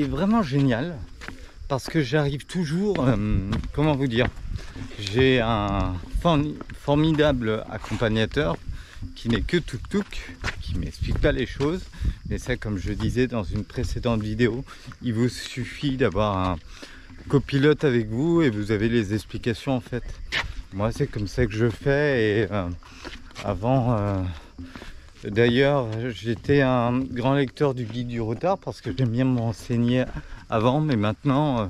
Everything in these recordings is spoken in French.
vraiment génial parce que j'arrive toujours, comment vous dire, j'ai un formidable accompagnateur qui n'est que tuk-tuk, qui m'explique pas les choses, mais ça, comme je disais dans une précédente vidéo, il vous suffit d'avoir un copilote avec vous et vous avez les explications en fait. Moi c'est comme ça que je fais et avant d'ailleurs j'étais un grand lecteur du guide du routard parce que j'aime bien me renseigner avant, mais maintenant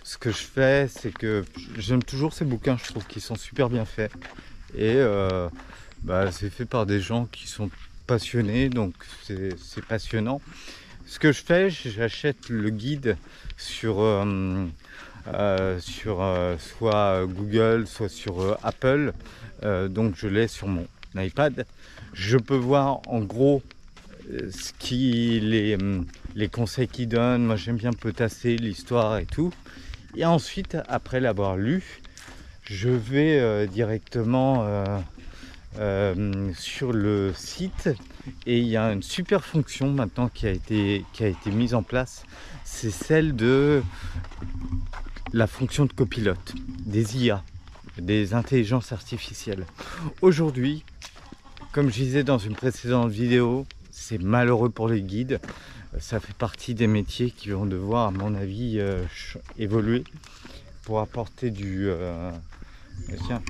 ce que je fais c'est que j'aime toujours ces bouquins, je trouve qu'ils sont super bien faits et c'est fait par des gens qui sont passionnés, donc c'est passionnant. Ce que je fais, j'achète le guide sur soit Google, soit sur Apple, donc je l'ai sur mon iPad. Je peux voir en gros les conseils qu'il donne. Moi j'aime bien potasser l'histoire et tout, et ensuite après l'avoir lu, je vais directement sur le site, et il y a une super fonction maintenant qui a été mise en place, c'est celle de la fonction de copilote, des IA, des intelligences artificielles. Aujourd'hui, comme je disais dans une précédente vidéo, c'est malheureux pour les guides. Ça fait partie des métiers qui vont devoir, à mon avis, évoluer pour apporter du... Tiens,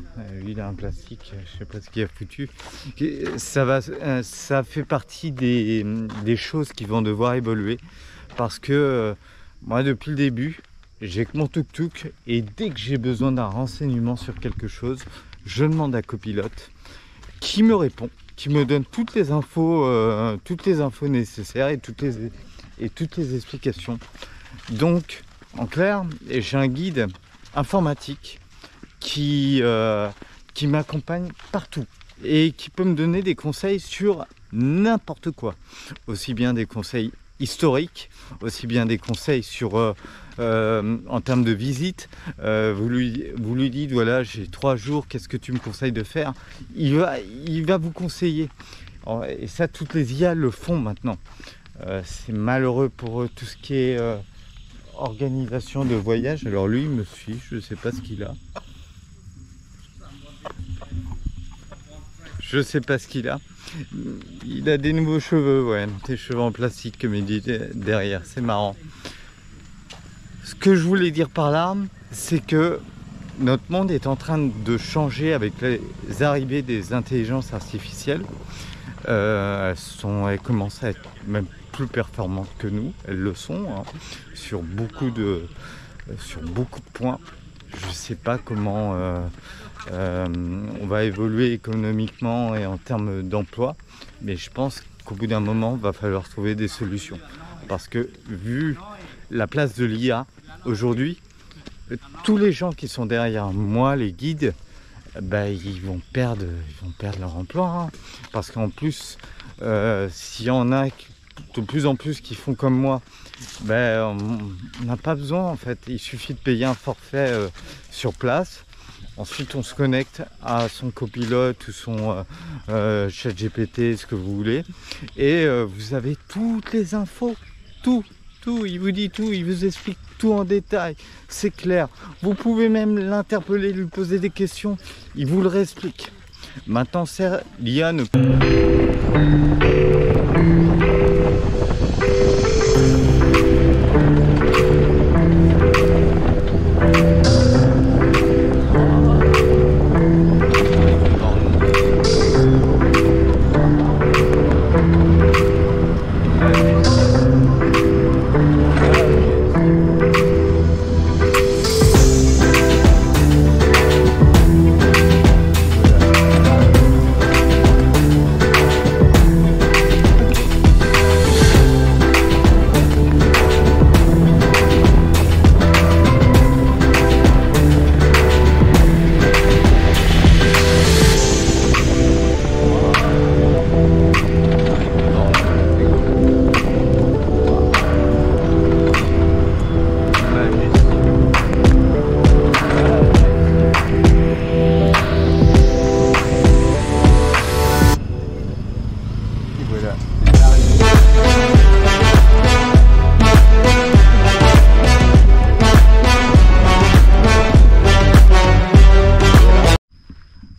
lui il a un plastique, je sais pas ce qu'il a foutu. Ça fait partie des choses qui vont devoir évoluer parce que moi depuis le début, j'ai que mon tuk-tuk et dès que j'ai besoin d'un renseignement sur quelque chose, je demande à copilote qui me répond, qui me donne toutes les infos nécessaires et toutes les explications. Donc en clair, j'ai un guide informatique qui m'accompagne partout et qui peut me donner des conseils sur n'importe quoi, aussi bien des conseils historiques, aussi bien des conseils sur en termes de visite. Vous lui dites voilà, j'ai 3 jours, qu'est-ce que tu me conseilles de faire, il va vous conseiller. Et ça, toutes les IA le font maintenant. C'est malheureux pour tout ce qui est organisation de voyage. Alors lui il me suit, je ne sais pas ce qu'il a. Je sais pas ce qu'il a. Il a des nouveaux cheveux, ouais, des cheveux en plastique comme il dit derrière, c'est marrant. Ce que je voulais dire par là, c'est que notre monde est en train de changer avec les arrivées des intelligences artificielles. Elles commencent à être même plus performantes que nous, elles le sont, hein, sur beaucoup de points. Je ne sais pas comment on va évoluer économiquement et en termes d'emploi, mais je pense qu'au bout d'un moment, il va falloir trouver des solutions. Parce que vu la place de l'IA aujourd'hui, tous les gens qui sont derrière moi, les guides, ils vont perdre leur emploi. Hein. Parce qu'en plus, s'il y en a de plus en plus qui font comme moi, on n'a pas besoin en fait, il suffit de payer un forfait sur place. Ensuite on se connecte à son copilote ou son chat GPT, ce que vous voulez, et vous avez toutes les infos, tout, il vous dit tout, il vous explique tout en détail, c'est clair. Vous pouvez même l'interpeller, lui poser des questions, il vous le réexplique. Maintenant l'IA ne peut...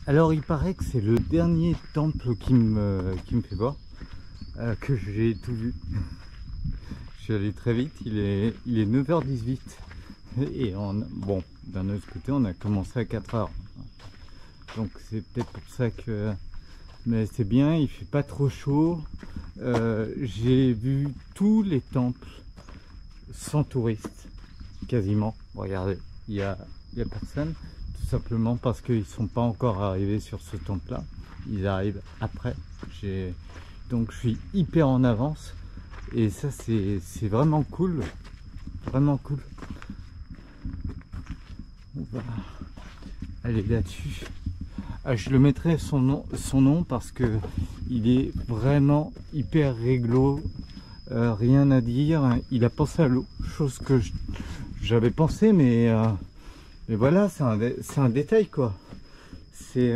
Alors il paraît que c'est le dernier temple qui me fait voir, que j'ai tout vu. Je suis allé très vite, il est 9h18 et bon, d'un autre côté on a commencé à 4h. Donc c'est peut-être pour ça que... Mais c'est bien, il fait pas trop chaud. J'ai vu tous les temples sans touristes, quasiment. Regardez, il y a personne, tout simplement parce qu'ils sont pas encore arrivés sur ce temple-là. Ils arrivent après. Donc je suis hyper en avance. Et ça c'est vraiment cool. Vraiment cool. On va aller là-dessus. Ah, je le mettrai son nom parce que il est vraiment hyper réglo, rien à dire. Il a pensé à l'autre chose que j'avais pensé, mais voilà, c'est un détail quoi. C'est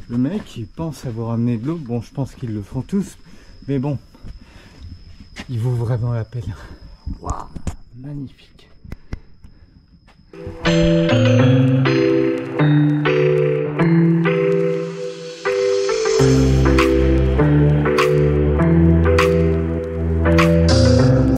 le mec il pense avoir amené de l'eau. Bon, je pense qu'ils le font tous, mais bon, il vaut vraiment la peine. Waouh, magnifique.